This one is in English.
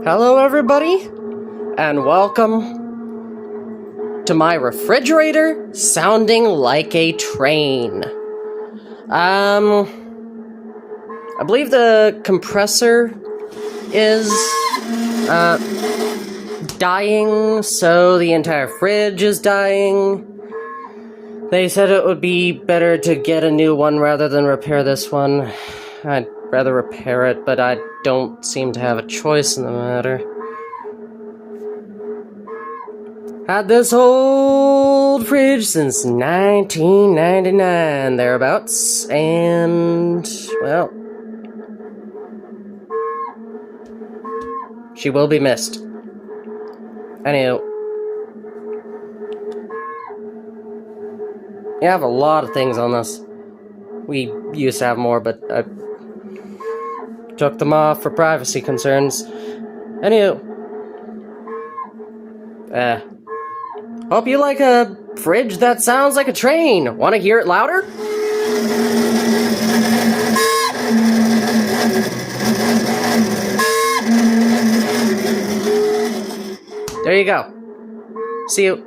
Hello, everybody, and welcome to my refrigerator sounding like a train. I believe the compressor is, dying, so the entire fridge is dying. They said it would be better to get a new one rather than repair this one. I'd rather repair it, but I don't seem to have a choice in the matter. Had this old fridge since 1999, thereabouts, and, well, she will be missed. Anywho, you have a lot of things on this. We used to have more, but I took them off for privacy concerns. Anywho, hope you like a fridge that sounds like a train. Want to hear it louder? There you go. See you.